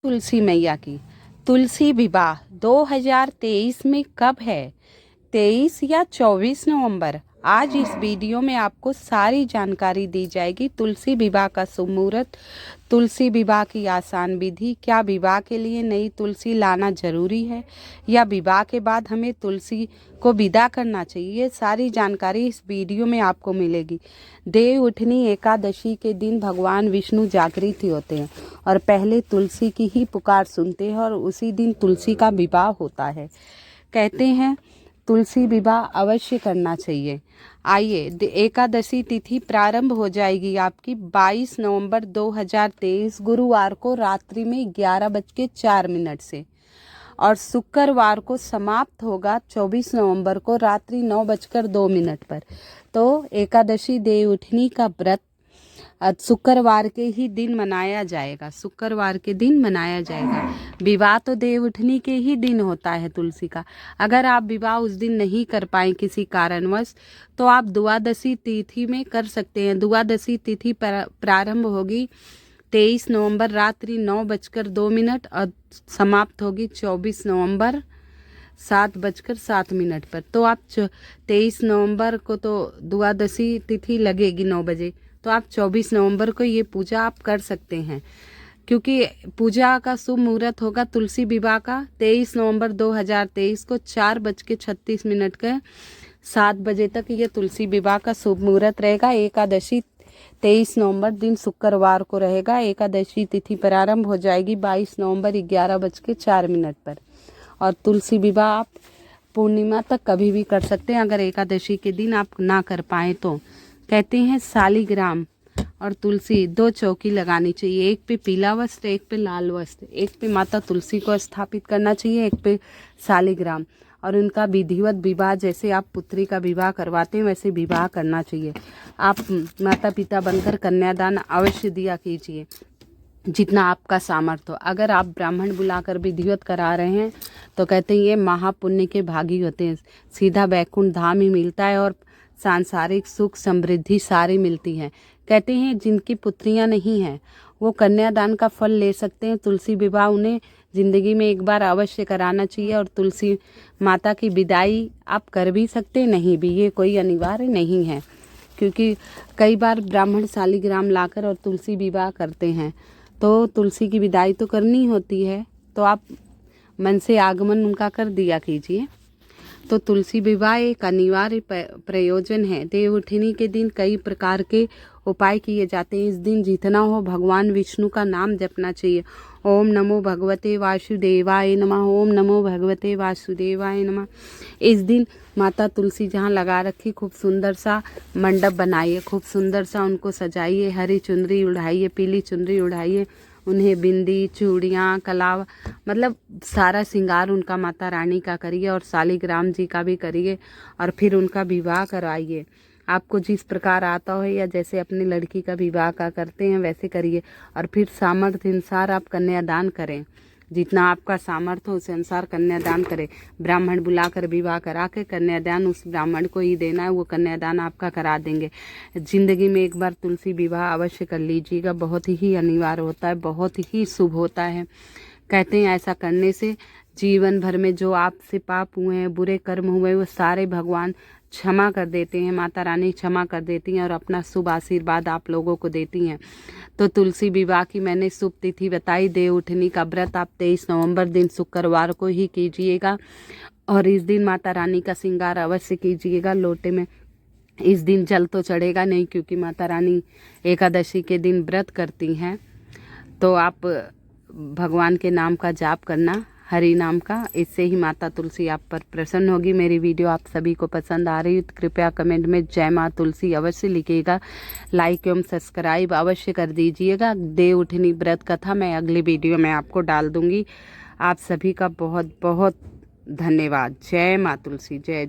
तुलसी मैया की तुलसी विवाह 2023 में कब है? 23 या 24 नवंबर। आज इस वीडियो में आपको सारी जानकारी दी जाएगी। तुलसी विवाह का शुभ मुहूर्त, तुलसी विवाह की आसान विधि, क्या विवाह के लिए नई तुलसी लाना जरूरी है या विवाह के बाद हमें तुलसी को विदा करना चाहिए, ये सारी जानकारी इस वीडियो में आपको मिलेगी। देव उठनी एकादशी के दिन भगवान विष्णु जागृत होते हैं और पहले तुलसी की ही पुकार सुनते हैं और उसी दिन तुलसी का विवाह होता है। कहते हैं तुलसी विवाह अवश्य करना चाहिए। आइए, एकादशी तिथि प्रारंभ हो जाएगी आपकी 22 नवंबर 2023 गुरुवार को रात्रि में 11:04 से और शुक्रवार को समाप्त होगा 24 नवंबर को रात्रि 9:02 पर। तो एकादशी देव उठनी का व्रत शुक्रवार के ही दिन मनाया जाएगा। शुक्रवार के दिन मनाया जाएगा। विवाह तो देव उठनी के ही दिन होता है तुलसी का। अगर आप विवाह उस दिन नहीं कर पाए किसी कारणवश तो आप द्वादशी तिथि में कर सकते हैं। द्वादशी तिथि प्रारंभ होगी 23 नवंबर रात्रि 9:02 और समाप्त होगी 24 नवंबर 7:07 पर। तो आप 23 नवंबर को तो द्वादशी तिथि लगेगी 9 बजे, तो आप 24 नवंबर को ये पूजा आप कर सकते हैं, क्योंकि पूजा का शुभ मुहूर्त होगा तुलसी विवाह का 23 नवंबर 2023 को 4:36 के 7 बजे तक ये तुलसी विवाह का शुभ मुहूर्त रहेगा। एकादशी 23 नवंबर दिन शुक्रवार को रहेगा। एकादशी तिथि प्रारंभ हो जाएगी 22 नवंबर 11:04 पर और तुलसी विवाह आप पूर्णिमा तक कभी भी कर सकते हैं अगर एकादशी के दिन आप ना कर पाए तो। कहते हैं शालिग्राम और तुलसी 2 चौकी लगानी चाहिए, एक पे पीला वस्त्र, एक पे लाल वस्त्र, एक पे माता तुलसी को स्थापित करना चाहिए, एक पे शालिग्राम, और उनका विधिवत विवाह जैसे आप पुत्री का विवाह करवाते हैं वैसे विवाह करना चाहिए। आप माता पिता बनकर कन्यादान अवश्य दिया कीजिए जितना आपका सामर्थ्य हो। अगर आप ब्राह्मण बुलाकर विधिवत करा रहे हैं तो कहते हैं ये महापुण्य के भागी होते हैं, सीधा वैकुंठ धाम ही मिलता है और सांसारिक सुख समृद्धि सारी मिलती है। कहते हैं जिनकी पुत्रियां नहीं हैं वो कन्यादान का फल ले सकते हैं। तुलसी विवाह उन्हें जिंदगी में एक बार अवश्य कराना चाहिए और तुलसी माता की विदाई आप कर भी सकते नहीं भी, ये कोई अनिवार्य नहीं है, क्योंकि कई बार ब्राह्मण शालिग्राम लाकर और तुलसी विवाह करते हैं तो तुलसी की विदाई तो करनी होती है, तो आप मन से आगमन उनका कर दिया कीजिए। तो तुलसी विवाह एक अनिवार्य प्रयोजन है। देव उठनी के दिन कई प्रकार के उपाय किए जाते हैं। इस दिन जितना हो भगवान विष्णु का नाम जपना चाहिए। ओम नमो भगवते वासुदेवाय नमः, ओम नमो भगवते वासुदेवाय नमः। इस दिन माता तुलसी जहाँ लगा रखी खूब सुंदर सा मंडप बनाइए, खूब सुंदर सा उनको सजाइए, हरी चुनरी उड़ाइए, पीली चुनरी उड़ाइए, उन्हें बिंदी चूड़ियाँ कलावा मतलब सारा श्रृंगार उनका माता रानी का करिए और शालिग्राम जी का भी करिए और फिर उनका विवाह करवाइए। आपको जिस प्रकार आता हो या जैसे अपनी लड़की का विवाह का करते हैं वैसे करिए और फिर सामर्थ्य अनुसार आप कन्यादान करें। जितना आपका सामर्थ्य हो उस अनुसार कन्यादान करें। ब्राह्मण बुलाकर विवाह करा के कन्यादान उस ब्राह्मण को ही देना है, वो कन्यादान आपका करा देंगे। जिंदगी में एक बार तुलसी विवाह अवश्य कर लीजिएगा, बहुत ही अनिवार्य होता है, बहुत ही शुभ होता है। कहते हैं ऐसा करने से जीवन भर में जो आपसे पाप हुए हैं, बुरे कर्म हुए, वो सारे भगवान क्षमा कर देते हैं, माता रानी क्षमा कर देती हैं और अपना शुभ आशीर्वाद आप लोगों को देती हैं। तो तुलसी विवाह की मैंने शुभ तिथि बताई। देव उठनी का व्रत आप 23 नवंबर दिन शुक्रवार को ही कीजिएगा और इस दिन माता रानी का श्रृंगार अवश्य कीजिएगा। लोटे में इस दिन जल तो चढ़ेगा नहीं क्योंकि माता रानी एकादशी के दिन व्रत करती हैं, तो आप भगवान के नाम का जाप करना, हरि नाम का, इससे ही माता तुलसी आप पर प्रसन्न होगी। मेरी वीडियो आप सभी को पसंद आ रही है तो कृपया कमेंट में जय माँ तुलसी अवश्य लिखिएगा। लाइक एवं सब्सक्राइब अवश्य कर दीजिएगा। देव उठनी व्रत कथा मैं अगली वीडियो में आपको डाल दूंगी। आप सभी का बहुत बहुत धन्यवाद। जय माँ तुलसी, जय।